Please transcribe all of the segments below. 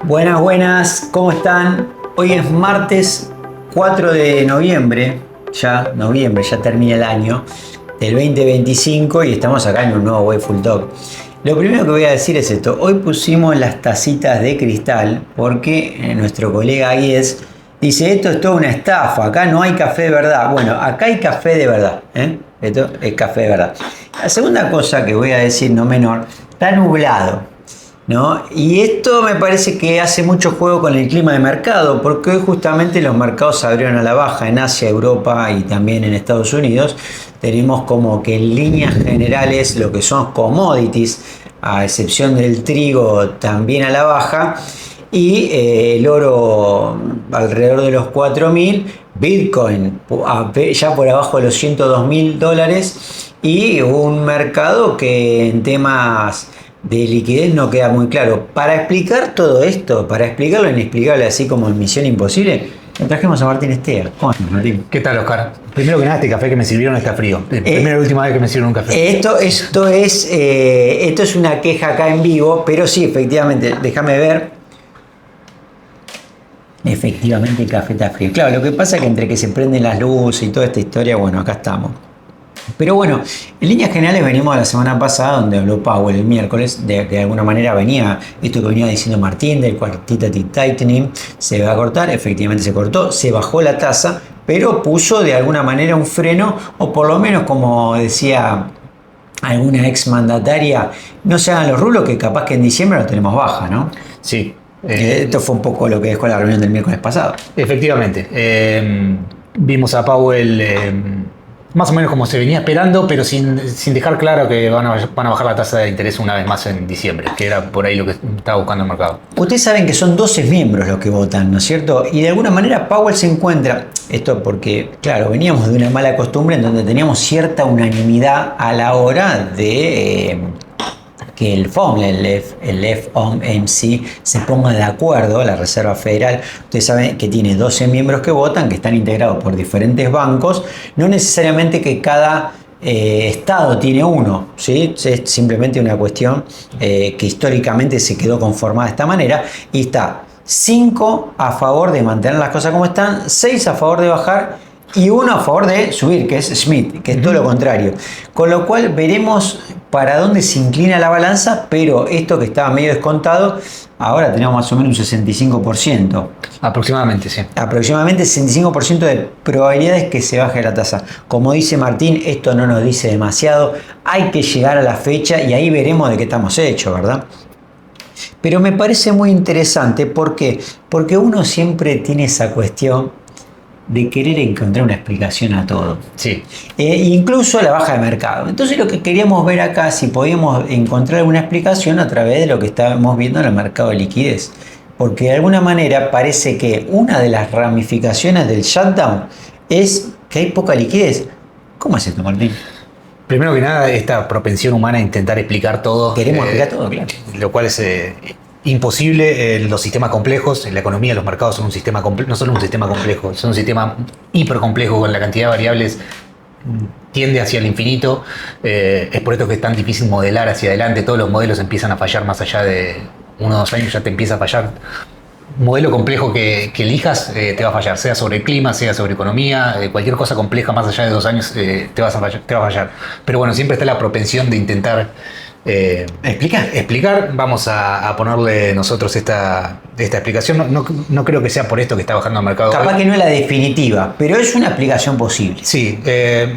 Buenas, buenas, ¿cómo están? Hoy es martes 4 de noviembre, ya termina el año del 2025 y estamos acá en un nuevo Wayful Talk. Lo primero que voy a decir es esto: hoy pusimos las tacitas de cristal porque nuestro colega Guies dice esto es toda una estafa, acá no hay café de verdad. Bueno, acá hay café de verdad, ¿eh? Esto es café de verdad. La segunda cosa que voy a decir, no menor, está nublado, ¿no? Y esto me parece que hace mucho juego con el clima de mercado, porque hoy justamente los mercados se abrieron a la baja en Asia, Europa y también en Estados Unidos. Tenemos como que en líneas generales lo que son commodities, a excepción del trigo, también a la baja. Y el oro alrededor de los 4.000, Bitcoin ya por abajo de los $102.000 y un mercado que en temas de liquidez no queda muy claro. Para explicar todo esto, para explicar lo inexplicable, así como en Misión Imposible, lo trajimos a Martín Estea. ¿Cómo estás, Martín? ¿Qué tal, Oscar? Primero que nada, este café que me sirvieron está frío. Primera y última vez que me sirvieron un café. Esto es una queja acá en vivo, pero sí, efectivamente, déjame ver. Efectivamente, el café está frío. Claro, lo que pasa es que entre que se prenden las luces y toda esta historia, bueno, acá estamos. Pero bueno, en líneas generales venimos a la semana pasada donde habló Powell el miércoles, de alguna manera venía esto que venía diciendo Martín del quantitative tightening, se va a cortar, efectivamente se cortó, se bajó la tasa, pero puso de alguna manera un freno, o por lo menos como decía alguna ex mandataria, no se hagan los rulos que capaz que en diciembre lo tenemos baja, ¿no? Sí. Esto fue un poco lo que dejó la reunión del miércoles pasado. Efectivamente. Vimos a Powell más o menos como se venía esperando, pero sin dejar claro que van a bajar la tasa de interés una vez más en diciembre, que era por ahí lo que estaba buscando el mercado. Ustedes saben que son 12 miembros los que votan, ¿no es cierto? Y de alguna manera Powell se encuentra, esto porque, claro, veníamos de una mala costumbre en donde teníamos cierta unanimidad a la hora de que el FOMC se ponga de acuerdo, la Reserva Federal. Ustedes saben que tiene 12 miembros que votan, que están integrados por diferentes bancos, no necesariamente que cada estado tiene uno, ¿sí? Es simplemente una cuestión que históricamente se quedó conformada de esta manera, y está 5 a favor de mantener las cosas como están, 6 a favor de bajar y 1 a favor de subir, que es Smith, que es todo lo contrario. Con lo cual veremos para dónde se inclina la balanza, pero esto que estaba medio descontado, ahora tenemos más o menos un 65%. Aproximadamente, sí. Aproximadamente 65% de probabilidades que se baje la tasa. Como dice Martín, esto no nos dice demasiado, hay que llegar a la fecha y ahí veremos de qué estamos hechos, ¿verdad? Pero me parece muy interesante, ¿por qué? Porque uno siempre tiene esa cuestión de querer encontrar una explicación a todo. Sí. Incluso a la baja de mercado. Entonces lo que queríamos ver acá, si podíamos encontrar alguna explicación a través de lo que estábamos viendo en el mercado de liquidez. Porque de alguna manera parece que una de las ramificaciones del shutdown es que hay poca liquidez. ¿Cómo es esto, Martín? Primero que nada, esta propensión humana a intentar explicar todo. Queremos explicar todo, claro. Lo cual es imposible. Los sistemas complejos, en la economía los mercados son un sistema no solo un sistema complejo, son un sistema hipercomplejo con la cantidad de variables tiende hacia el infinito. Es por esto que es tan difícil modelar hacia adelante. Todos los modelos empiezan a fallar más allá de 1 o 2 años, ya te empieza a fallar. Un modelo complejo que elijas te va a fallar, sea sobre el clima, sea sobre economía, cualquier cosa compleja más allá de 2 años te va a fallar. Pero bueno, siempre está la propensión de intentar explicar. Vamos a ponerle nosotros esta explicación. No creo que sea por esto que está bajando el mercado. Capaz que no es la definitiva, pero es una explicación posible. Sí,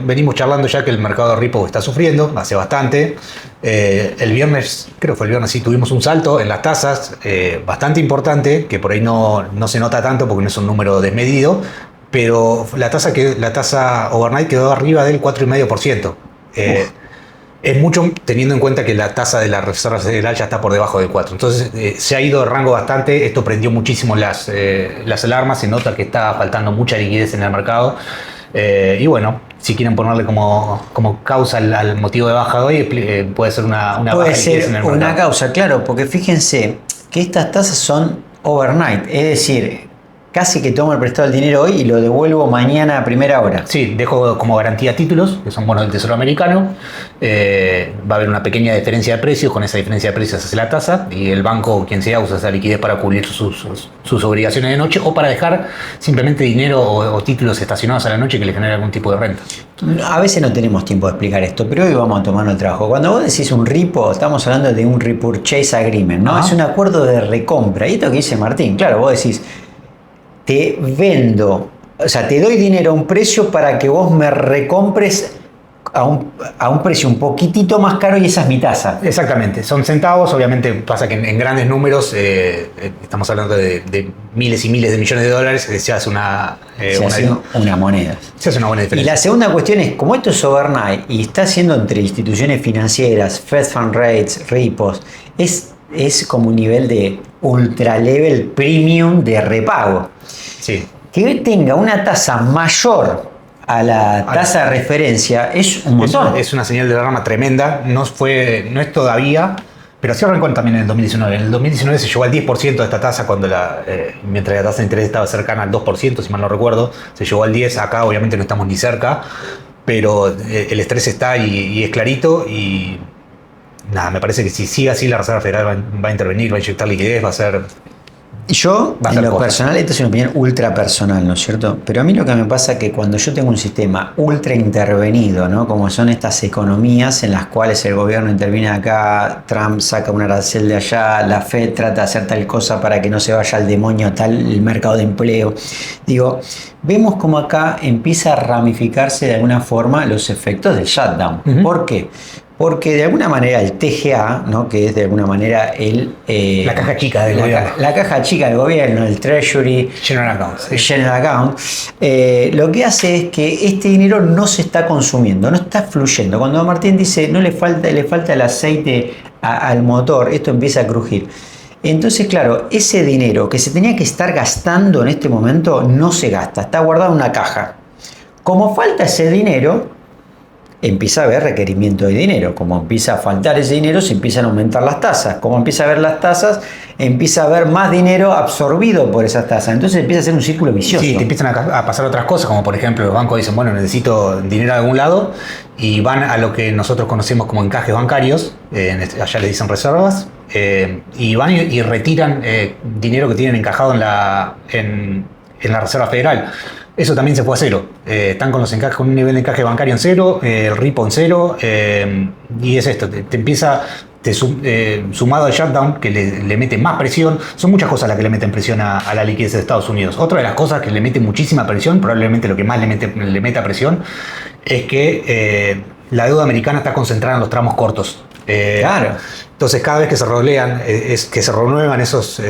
venimos charlando ya que el mercado de repo está sufriendo hace bastante. El viernes, creo que fue el viernes, sí, tuvimos un salto en las tasas bastante importante, que por ahí no se nota tanto porque no es un número desmedido, pero la tasa overnight quedó arriba del 4,5%. Es mucho teniendo en cuenta que la tasa de la Reserva Federal ya está por debajo del 4. Entonces se ha ido de rango bastante. Esto prendió muchísimo las alarmas. Se nota que está faltando mucha liquidez en el mercado. Y bueno, si quieren ponerle como causa al motivo de baja de hoy, puede ser una baja liquidez en el mercado. Puede ser una causa, claro, porque fíjense que estas tasas son overnight. Es decir, casi que tomo el prestado el dinero hoy y lo devuelvo mañana a primera hora. Sí, dejo como garantía títulos, que son bonos del Tesoro americano. Va a haber una pequeña diferencia de precios, con esa diferencia de precios se hace la tasa y el banco, quien sea, usa esa liquidez para cubrir sus obligaciones de noche o para dejar simplemente dinero o títulos estacionados a la noche que le genere algún tipo de renta. A veces no tenemos tiempo de explicar esto, pero hoy vamos a tomarnos el trabajo. Cuando vos decís un repo, estamos hablando de un repurchase agreement, ¿no? Ajá. Es un acuerdo de recompra. Y esto que dice Martín, claro, vos decís, te vendo, o sea, te doy dinero a un precio para que vos me recompres a un precio un poquitito más caro y esa es mi tasa. Exactamente, son centavos, obviamente pasa que en grandes números, estamos hablando de miles y miles de millones de dólares, se hace una moneda. Se hace una buena Y diferencia. la segunda cuestión es, como esto es overnight y está haciendo entre instituciones financieras, Fed Fund Rates, repos, es como un nivel de ultra level premium de repago. Sí. Que tenga una tasa mayor a la tasa de referencia es un montón. Es una señal de alarma tremenda, no es todavía, pero sí arrancó también en el 2019. En el 2019 se llegó al 10% de esta tasa mientras la tasa de interés estaba cercana al 2%, si mal no recuerdo, se llegó al 10%, acá obviamente no estamos ni cerca, pero el estrés está y es clarito y nada, me parece que si sigue así la Reserva Federal va a intervenir, va a inyectar liquidez, va a ser... Yo, Va a en ser lo cosas. personal, esto es una opinión ultra personal, ¿no es cierto? Pero a mí lo que me pasa es que cuando yo tengo un sistema ultra intervenido, ¿no? Como son estas economías en las cuales el gobierno interviene acá, Trump saca un arancel de allá, la Fed trata de hacer tal cosa para que no se vaya al demonio tal el mercado de empleo. Digo, vemos como acá empieza a ramificarse de alguna forma los efectos del shutdown. Ujú. ¿Por qué? Porque de alguna manera el TGA, ¿no? Que es de alguna manera La caja chica del gobierno. la caja chica del gobierno, el Treasury, General Accounts. General Account, lo que hace es que este dinero no se está consumiendo, no está fluyendo. Cuando Martín dice no le falta el aceite al motor, esto empieza a crujir. Entonces, claro, ese dinero que se tenía que estar gastando en este momento no se gasta, está guardado en una caja. Como falta ese dinero, empieza a haber requerimiento de dinero. Como empieza a faltar ese dinero, se empiezan a aumentar las tasas. Como empieza a haber las tasas, empieza a haber más dinero absorbido por esas tasas. Entonces empieza a ser un círculo vicioso. Sí, te empiezan a pasar otras cosas, como por ejemplo los bancos dicen, bueno, necesito dinero de algún lado, y van a lo que nosotros conocemos como encajes bancarios, allá les dicen reservas, y van y retiran dinero que tienen encajado en la Reserva Federal. Eso también se fue a cero. Están con los encajes, con un nivel de encaje bancario en cero, el repo en cero, y es esto, te empieza... sumado al shutdown que le mete más presión, son muchas cosas las que le meten presión a la liquidez de Estados Unidos. Otra de las cosas que le mete muchísima presión, probablemente lo que más le meta presión, es que la deuda americana está concentrada en los tramos cortos. Claro. Entonces cada vez que se rolean, que se renuevan esos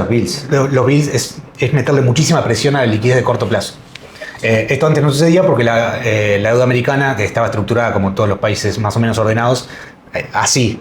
bills. Los bills es meterle muchísima presión a la liquidez de corto plazo. Esto antes no sucedía porque la deuda americana, que estaba estructurada como todos los países más o menos ordenados, así,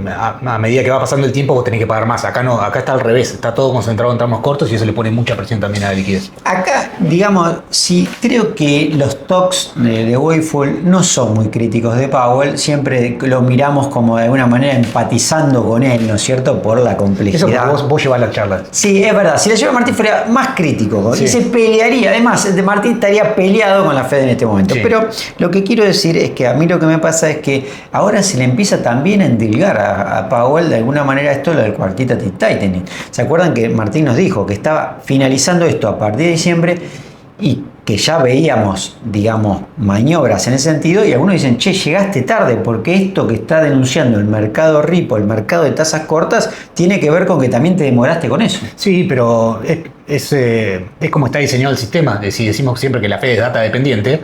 a medida que va pasando el tiempo vos tenés que pagar más. Acá no, acá está al revés, está todo concentrado en tramos cortos y eso le pone mucha presión también a la liquidez. Acá, digamos, sí, creo que los talks de Wakefield no son muy críticos de Powell, siempre lo miramos como de alguna manera empatizando con él, ¿no es cierto? Por la complejidad. Eso porque vos llevás la charla. Sí, es verdad. Si la lleva Martín sería más crítico Sí. y se pelearía. Además, Martín estaría peleado con la Fed en este momento. Sí. Pero lo que quiero decir es que a mí lo que me pasa es que ahora se le empieza también a endilgar a Powell de alguna manera esto lo del quantitative tightening. ¿Se acuerdan que Martín nos dijo que estaba finalizando esto a partir de diciembre y que ya veíamos, digamos, maniobras en ese sentido? Y algunos dicen, che, llegaste tarde porque esto que está denunciando el mercado repo, el mercado de tasas cortas, tiene que ver con que también te demoraste con eso. Sí, pero es como está diseñado el sistema. Si decimos siempre que la Fed es data dependiente,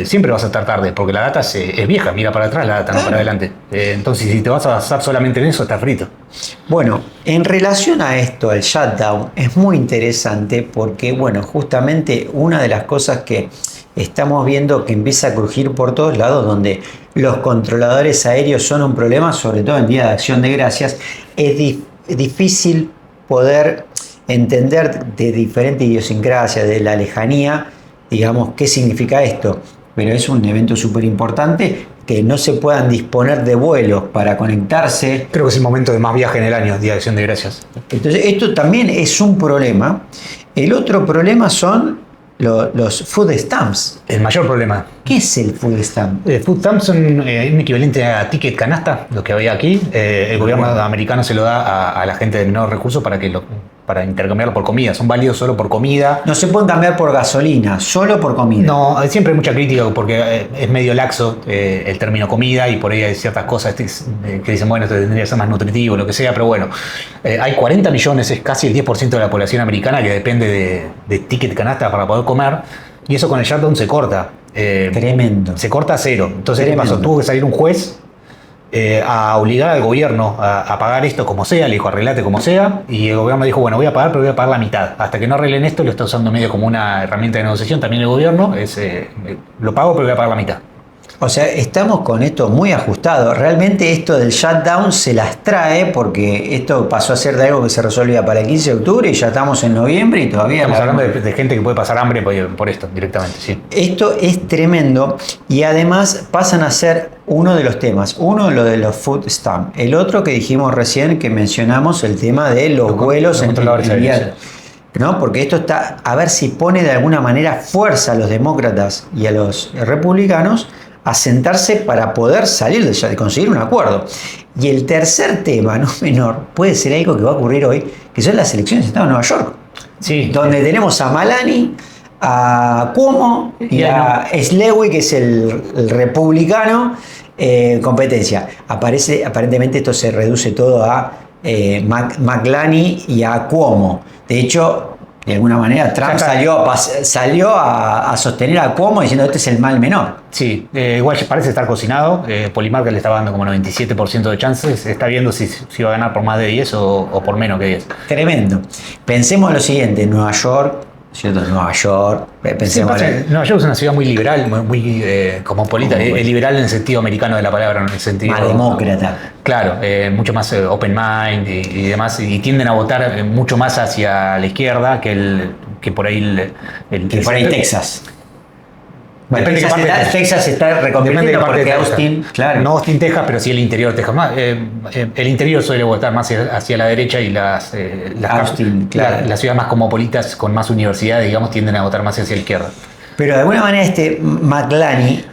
siempre vas a estar tarde, porque la data es vieja, mira para atrás, la data no para adelante. Entonces, si te vas a basar solamente en eso, estás frito. Bueno, en relación a esto, el shutdown, es muy interesante porque, bueno, justamente una de las cosas que estamos viendo que empieza a crujir por todos lados, donde los controladores aéreos son un problema, sobre todo en Día de Acción de Gracias, es difícil poder entender de diferentes idiosincrasias, de la lejanía, digamos, qué significa esto. Pero es un evento súper importante que no se puedan disponer de vuelos para conectarse. Creo que es el momento de más viaje en el año, Día de Acción de Gracias. Entonces, esto también es un problema. El otro problema son los food stamps. El mayor problema. ¿Qué es el food stamp? Food stamps son un equivalente a ticket canasta, lo que había aquí. El gobierno americano se lo da a la gente de menores recursos para intercambiarlo por comida. Son válidos solo por comida. No se pueden cambiar por gasolina, solo por comida. No, siempre hay mucha crítica porque es medio laxo el término comida y por ahí hay ciertas cosas que dicen, bueno, esto tendría que ser más nutritivo, lo que sea, pero bueno, hay 40 millones, es casi el 10% de la población americana que depende de ticket canasta para poder comer, y eso con el shutdown se corta. Tremendo. Se corta a cero. Entonces, Tremendo. ¿qué pasó? Tuvo que salir un juez a obligar al gobierno a pagar esto como sea, le dijo arreglate como sea, y el gobierno dijo, bueno, voy a pagar, pero voy a pagar la mitad. Hasta que no arreglen esto, lo está usando medio como una herramienta de negociación, también el gobierno, lo pago, pero voy a pagar la mitad. O sea, estamos con esto muy ajustado. Realmente esto del shutdown se las trae porque esto pasó a ser de algo que se resolvía para el 15 de octubre y ya estamos en noviembre y todavía... Estamos hablando de gente que puede pasar hambre por esto directamente, sí. Esto es tremendo y además pasan a ser uno de los temas. Uno, lo de los food stamps. El otro que dijimos recién, que mencionamos, el tema de los vuelos en el ¿no? Porque esto está a ver si pone de alguna manera fuerza a los demócratas y a los republicanos a sentarse para poder salir de conseguir un acuerdo. Y el tercer tema, no menor, puede ser algo que va a ocurrir hoy, que son las elecciones de Estado de Nueva York. Sí. Donde tenemos a Malani, a Cuomo y a Slewy, que es el republicano, competencia. Aparentemente esto se reduce todo a McLani y a Cuomo. De hecho, de alguna manera, Trump salió a sostener a Cuomo diciendo este es el mal menor. Sí, igual parece estar cocinado. Polymarket le estaba dando como 97% de chances. Está viendo si va a ganar por más de 10 o por menos que 10. Tremendo. Pensemos lo siguiente, Nueva York, ¿cierto? Nueva York, pensemos... Sí, Nueva York es una ciudad muy liberal, muy cosmopolita. Es liberal en el sentido americano de la palabra, en el sentido... Más demócrata. Claro, mucho más open mind y demás, y tienden a votar mucho más hacia la izquierda que por ahí Texas. Bueno, Depende Texas está reconvirtiendo porque Austin, claro. No Austin, Texas, pero sí el interior de Texas. El interior suele votar más hacia la derecha y Austin, claro. Las ciudades más cosmopolitas con más universidades, digamos, tienden a votar más hacia la izquierda. Pero de alguna manera McLani,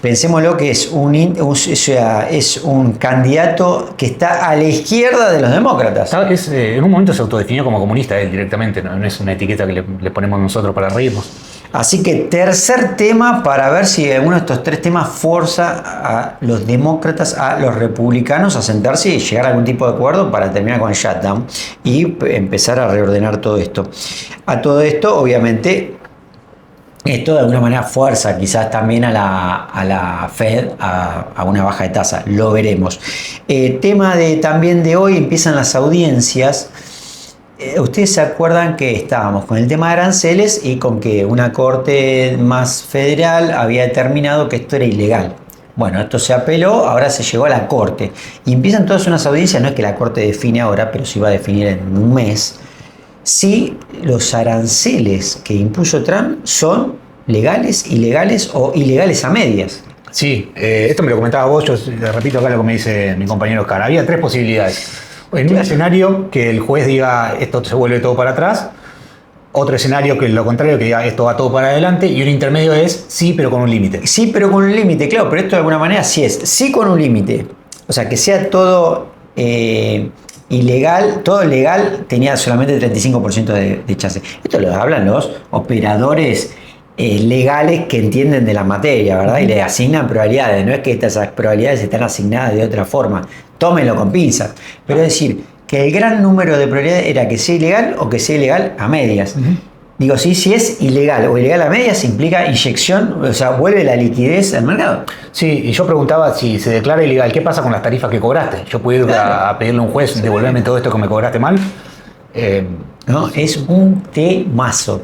pensémoslo que es un candidato que está a la izquierda de los demócratas. En un momento se autodefinió como comunista él directamente, no es una etiqueta que le ponemos nosotros para reírnos. Así que tercer tema para ver si alguno de estos tres temas fuerza a los demócratas, a los republicanos a sentarse y llegar a algún tipo de acuerdo para terminar con el shutdown y empezar a reordenar todo esto. A todo esto, obviamente, esto de alguna manera fuerza quizás también a la Fed a una baja de tasa. Lo veremos. Tema también de hoy, empiezan las audiencias. Ustedes se acuerdan que estábamos con el tema de aranceles y con que una corte más federal había determinado que esto era ilegal. Bueno, esto se apeló, ahora se llegó a la corte. Y empiezan todas unas audiencias, no es que la corte define ahora, pero sí va a definir en un mes, si los aranceles que impuso Trump son legales, ilegales o ilegales a medias. Sí, esto me lo comentaba vos, yo repito acá lo que me dice mi compañero Oscar. Había tres posibilidades. En un escenario que el juez diga esto se vuelve todo para atrás, otro escenario que es lo contrario, que diga esto va todo para adelante, y un intermedio es sí, pero con un límite. Sí, pero con un límite, claro, pero esto de alguna manera sí es, sí con un límite. O sea, que sea todo ilegal, todo legal, tenía solamente 35% de chance. Esto lo hablan los operadores legales que entienden de la materia, ¿verdad? Y le asignan probabilidades. No es que estas probabilidades están asignadas de otra forma. Tómenlo con pinzas. Pero es decir, que el gran número de probabilidades era que sea ilegal o que sea ilegal a medias. Digo, si es ilegal o ilegal a medias, implica inyección, o sea, vuelve la liquidez al mercado. Sí, y yo preguntaba si se declara ilegal, ¿qué pasa con las tarifas que cobraste? Yo puedo ir a pedirle a un juez, devolverme todo esto que me cobraste mal. No, es un temazo,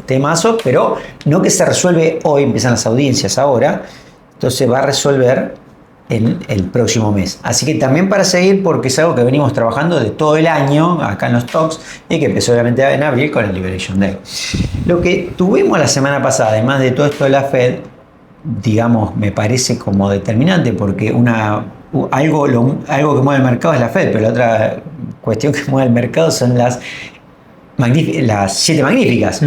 pero no que se resuelve hoy, empiezan las audiencias ahora, entonces va a resolver en el próximo mes. Así que también para seguir, porque es algo que venimos trabajando de todo el año acá en los talks y que empezó obviamente en abril con el Liberation Day. Lo que tuvimos la semana pasada, además de todo esto de la Fed, digamos, me parece como determinante, porque algo que mueve el mercado es la Fed, pero la otra cuestión que mueve el mercado son las 7 magníficas.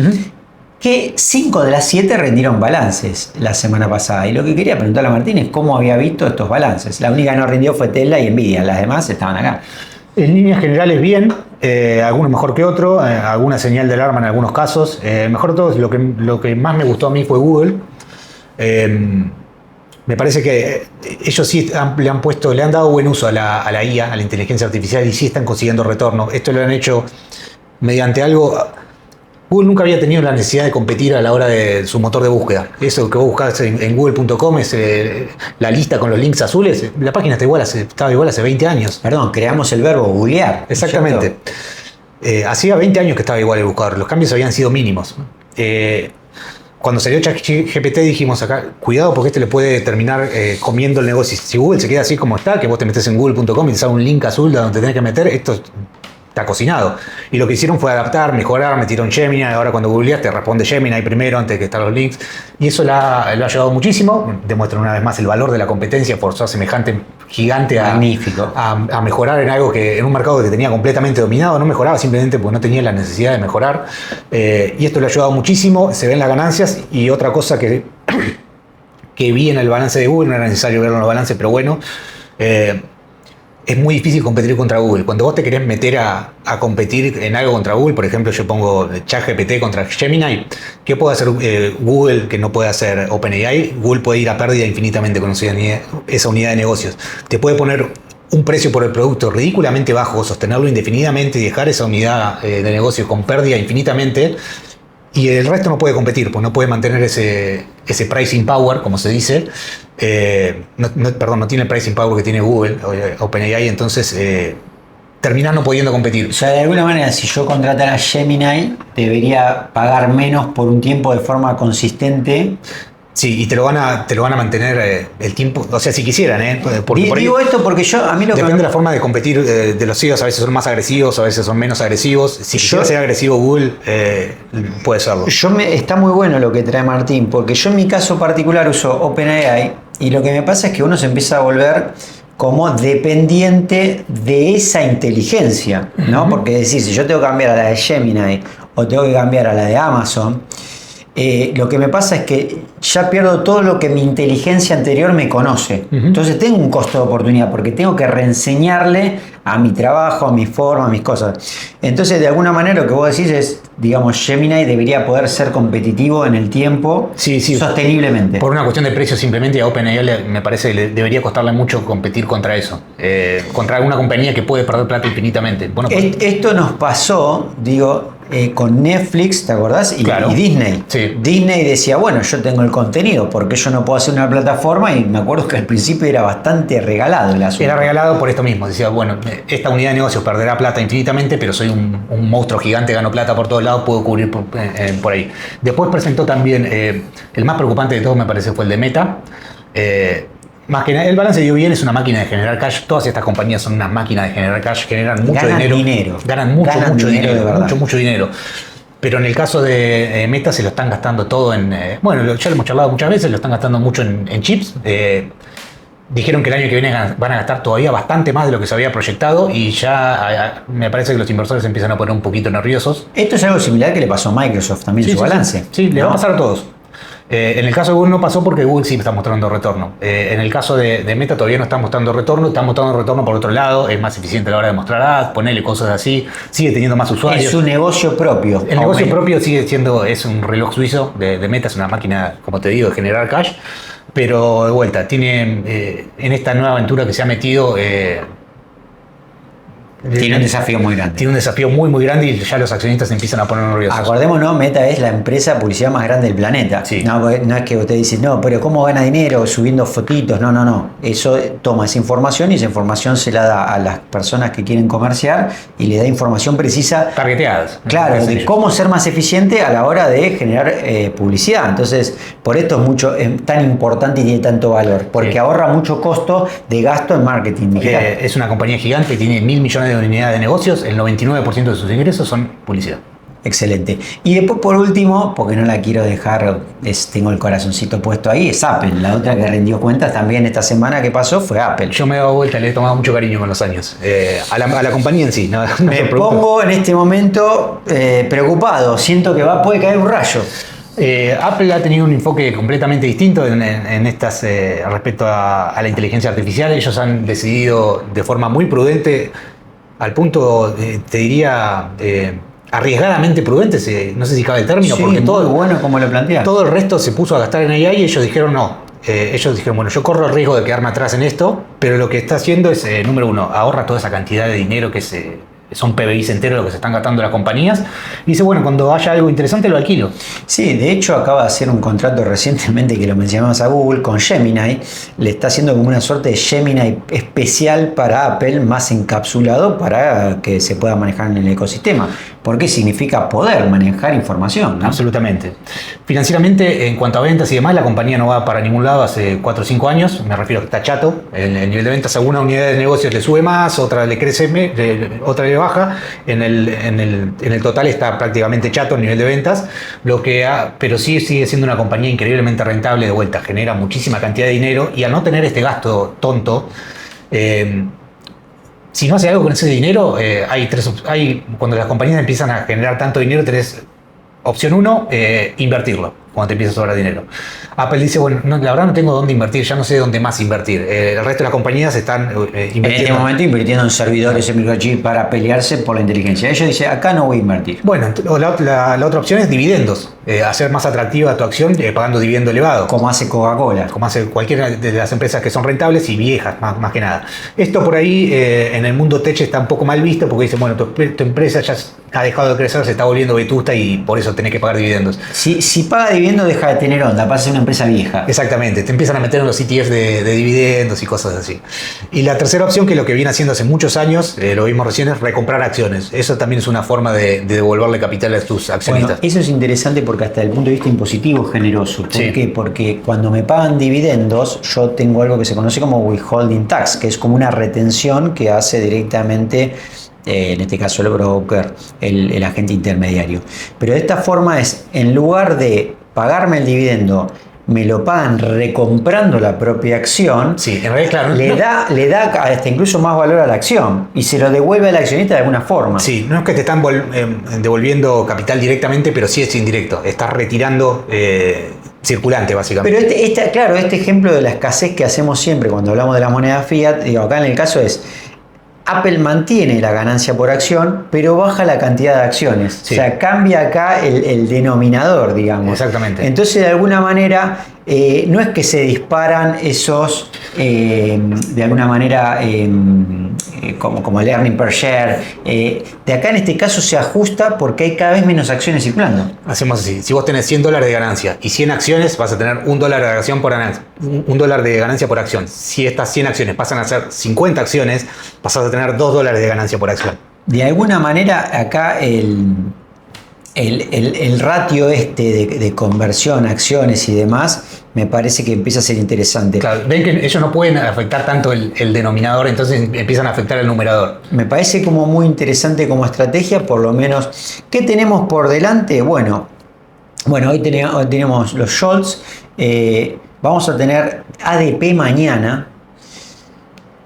Que 5 de las 7 rendieron balances la semana pasada. Y lo que quería preguntarle a Martín es cómo había visto estos balances. La única que no rindió fue Tesla y Nvidia, las demás estaban acá. En líneas generales bien, algunos mejor que otros, alguna señal de alarma en algunos casos. Mejor de todos, lo que más me gustó a mí fue Google. Me parece que ellos sí le han dado buen uso a la IA, a la inteligencia artificial, y sí están consiguiendo retorno. Esto lo han hecho mediante algo. Google nunca había tenido la necesidad de competir a la hora de su motor de búsqueda. Eso que vos buscás en google.com es la lista con los links azules. La página estaba igual hace 20 años. Perdón, creamos el verbo googlear. Exactamente. Hacía 20 años que estaba igual el buscador. Los cambios habían sido mínimos. Cuando salió ChatGPT dijimos acá, cuidado porque le puede terminar comiendo el negocio. Si Google se queda así como está, que vos te metes en google.com y te sale un link azul donde te tenés que meter, esto está cocinado. Y lo que hicieron fue adaptar, mejorar, metieron Gemini. Ahora cuando googleas te responde Gemini primero antes de que estén los links. Y eso lo ha ayudado muchísimo. Demuestra una vez más el valor de la competencia, forzó a semejante gigante a mejorar en algo que en un mercado que tenía completamente dominado. No mejoraba simplemente porque no tenía la necesidad de mejorar. Y esto le ha ayudado muchísimo. Se ven las ganancias. Y otra cosa que vi en el balance de Google, no era necesario verlo en los balances, pero bueno, es muy difícil competir contra Google. Cuando vos te querés meter a competir en algo contra Google, por ejemplo, yo pongo ChatGPT contra Gemini, ¿qué puede hacer Google que no puede hacer OpenAI? Google puede ir a pérdida infinitamente con esa unidad de negocios. Te puede poner un precio por el producto ridículamente bajo, sostenerlo indefinidamente y dejar esa unidad de negocio con pérdida infinitamente. Y el resto no puede competir, pues no puede mantener ese pricing power, como se dice. No tiene el pricing power que tiene Google, OpenAI, entonces termina no pudiendo competir. O sea, de alguna manera, si yo contratara a Gemini, debería pagar menos por un tiempo de forma consistente. Sí, y te lo van a mantener el tiempo, o sea, si quisieran, Digo esto porque a mí lo depende de la forma de competir de los CEOs, a veces son más agresivos, a veces son menos agresivos. Si quisiera ser agresivo Google, puede serlo. Está muy bueno lo que trae Martín, porque yo en mi caso particular uso OpenAI y lo que me pasa es que uno se empieza a volver como dependiente de esa inteligencia, ¿no? Porque decir, si yo tengo que cambiar a la de Gemini o tengo que cambiar a la de Amazon, lo que me pasa es que ya pierdo todo lo que mi inteligencia anterior me conoce. Entonces tengo un costo de oportunidad porque tengo que reenseñarle a mi trabajo, a mi forma, a mis cosas. Entonces, de alguna manera, lo que vos decís es, digamos, Gemini debería poder ser competitivo en el tiempo sosteniblemente. Por una cuestión de precio, simplemente a OpenAI me parece que debería costarle mucho competir contra eso. Contra alguna compañía que puede perder plata infinitamente. Bueno, esto nos pasó, con Netflix, ¿te acordás? Claro. Y Disney. Sí. Disney decía, bueno, yo tengo el contenido, porque yo no puedo hacer una plataforma? Y me acuerdo que al principio era bastante regalado el asunto. Era regalado por esto mismo. Decía, bueno, esta unidad de negocios perderá plata infinitamente, pero soy un monstruo gigante, gano plata por todos lados, puedo cubrir por ahí. Después presentó también, el más preocupante de todos me parece fue el de Meta. Más que nada, el balance dio bien, es una máquina de generar cash. Todas estas compañías son unas máquinas de generar cash, generan mucho dinero. Ganan mucho dinero. Pero en el caso de Meta se lo están gastando todo en... ya lo hemos charlado muchas veces, lo están gastando mucho en chips. Dijeron que el año que viene van a gastar todavía bastante más de lo que se había proyectado y ya me parece que los inversores empiezan a poner un poquito nerviosos. Esto es algo similar que le pasó a Microsoft también en su balance. Sí, le va a pasar a todos. En el caso de Google no pasó porque Google sí está mostrando retorno. En el caso de Meta todavía no está mostrando retorno, está mostrando retorno por otro lado, es más eficiente a la hora de mostrar ads, ponerle cosas así, sigue teniendo más usuarios. Es su negocio propio. El negocio propio sigue siendo, es un reloj suizo de Meta, es una máquina, como te digo, de generar cash, pero de vuelta, tiene en esta nueva aventura que se ha metido... Tiene un desafío muy grande. Tiene un desafío muy, muy grande y ya los accionistas se empiezan a poner nerviosos. Acordémonos, Meta es la empresa de publicidad más grande del planeta. Sí. No es que usted dice, no, pero ¿cómo gana dinero subiendo fotitos? No. Eso toma esa información y esa información se la da a las personas que quieren comerciar y le da información precisa. Targeteadas. Claro, de cómo ser más eficiente a la hora de generar publicidad. Entonces, por esto es tan importante y tiene tanto valor. Porque ahorra mucho costo de gasto en marketing. Es una compañía gigante, tiene 1.000 millones de unidades de negocios, el 99% de sus ingresos son publicidad. Excelente. Y después, por último, porque no la quiero dejar, tengo el corazoncito puesto ahí, es Apple. La otra que rindió cuentas también esta semana que pasó fue Apple. Yo me he dado vuelta, le he tomado mucho cariño con los años. A la compañía en sí. No, Me pongo en este momento preocupado. Siento que puede caer un rayo. Apple ha tenido un enfoque completamente distinto en estas respecto a la inteligencia artificial. Ellos han decidido de forma muy prudente, al punto, te diría, arriesgadamente prudentes, no sé si cabe el término, Sí, porque muy bueno como lo plantean. todo el resto se puso a gastar en AI y ellos dijeron no. Ellos dijeron, bueno, yo corro el riesgo de quedarme atrás en esto, pero lo que está haciendo es, número uno, ahorra toda esa cantidad de dinero que son PBIs enteros lo que se están gastando las compañías. Y dice, bueno, cuando haya algo interesante lo alquilo. Sí, de hecho acaba de hacer un contrato recientemente que lo mencionamos a Google con Gemini. Le está haciendo como una suerte de Gemini especial para Apple, más encapsulado para que se pueda manejar en el ecosistema. Porque significa poder manejar información, ¿no? Absolutamente. Financieramente, en cuanto a ventas y demás, la compañía no va para ningún lado hace 4 o 5 años. Me refiero a que está chato. El nivel de ventas a una unidad de negocios le sube más, otra le crece, otra le baja. En el total está prácticamente chato el nivel de ventas. Pero sí sigue siendo una compañía increíblemente rentable de vuelta. Genera muchísima cantidad de dinero y al no tener este gasto tonto, si no hace algo con ese dinero, cuando las compañías empiezan a generar tanto dinero, tenés opción 1, invertirlo, cuando te empieza a sobrar dinero. Apple dice, bueno, no, la verdad no tengo dónde invertir, ya no sé dónde más invertir. El resto de las compañías están invirtiendo. En este momento invirtiendo en servidores en microchip para pelearse por la inteligencia. Ellos dicen, acá no voy a invertir. Bueno, la otra opción es dividendos. Hacer más atractiva tu acción pagando dividendo elevado. Como hace Coca-Cola. Como hace cualquiera de las empresas que son rentables y viejas, más que nada. Esto por ahí en el mundo tech está un poco mal visto porque dicen, bueno, tu empresa ya ha dejado de crecer, se está volviendo vetusta y por eso tenés que pagar dividendos. Si paga dividendos deja de tener onda, pasa a ser una empresa vieja. Exactamente, te empiezan a meter en los ETF de dividendos y cosas así. Y la tercera opción, que es lo que viene haciendo hace muchos años, lo vimos recién, es recomprar acciones. Eso también es una forma de devolverle capital a tus accionistas. Bueno, eso es interesante porque hasta el punto de vista impositivo es generoso. ¿Por Sí. qué? Porque cuando me pagan dividendos, yo tengo algo que se conoce como withholding tax, que es como una retención que hace directamente, en este caso el broker, el agente intermediario. Pero de esta forma es, en lugar de pagarme el dividendo, me lo pagan recomprando la propia acción. Sí, en realidad, claro. Le da hasta incluso más valor a la acción y se lo devuelve al accionista de alguna forma. Sí, no es que te están devolviendo capital directamente, pero sí es indirecto. Estás retirando circulante, básicamente. Pero claro, este ejemplo de la escasez que hacemos siempre cuando hablamos de la moneda fiat, digo, acá en el caso es, Apple mantiene la ganancia por acción, pero baja la cantidad de acciones. Sí. O sea, cambia acá el denominador, digamos. Exactamente. Entonces, de alguna manera, no es que se disparan esos, de alguna manera, como el earning per share. De acá, en este caso, se ajusta porque hay cada vez menos acciones circulando. Hacemos así, si vos tenés $100 de ganancia y 100 acciones, vas a tener $1 de ganancia $1 de ganancia por acción. Si estas 100 acciones pasan a ser 50 acciones, pasás a tener $2 de ganancia por acción. De alguna manera, acá el ratio de conversión, acciones y demás, me parece que empieza a ser interesante. Claro, ven que ellos no pueden afectar tanto el denominador, entonces empiezan a afectar el numerador. Me parece como muy interesante como estrategia, por lo menos. ¿Qué tenemos por delante? Bueno, hoy tenemos los Scholz. Vamos a tener ADP mañana.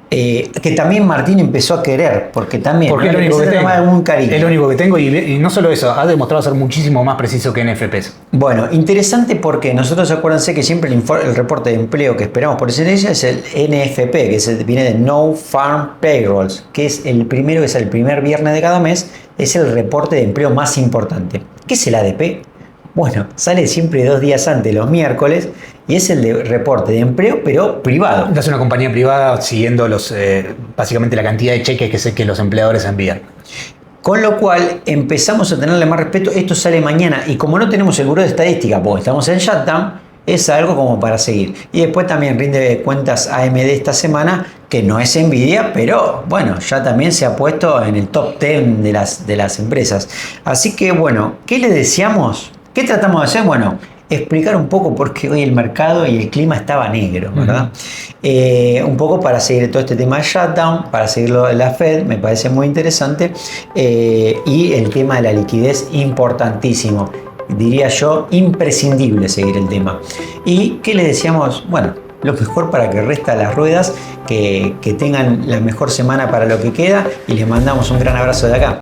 Que también Martín empezó a querer, porque también Porque es lo único que tengo. Un cariño. Es lo único que tengo y no solo eso, ha demostrado ser muchísimo más preciso que NFPs. Bueno, interesante porque nosotros acuérdense que siempre el reporte de empleo que esperamos por excelencia es el NFP, que viene de No Farm Payrolls, que es el primero, que es el primer viernes de cada mes, es el reporte de empleo más importante. ¿Qué es el ADP? Bueno, sale siempre 2 días antes, los miércoles, y es el reporte de empleo, pero privado. Es una compañía privada siguiendo básicamente la cantidad de cheques que los empleadores envían. Con lo cual empezamos a tenerle más respeto. Esto sale mañana y como no tenemos el buró de estadística, porque estamos en shutdown, es algo como para seguir. Y después también rinde cuentas AMD esta semana, que no es Nvidia, pero bueno, ya también se ha puesto en el top 10 de las empresas. Así que bueno, ¿qué le deseamos? ¿Qué tratamos de hacer? Bueno, explicar un poco por qué hoy el mercado y el clima estaba negro, ¿verdad? Un poco para seguir todo este tema de shutdown, para seguirlo de la Fed, me parece muy interesante, y el tema de la liquidez, importantísimo. Diría yo, imprescindible seguir el tema. ¿Y qué les decíamos? Bueno, lo mejor para que resta las ruedas, que tengan la mejor semana para lo que queda, y les mandamos un gran abrazo de acá.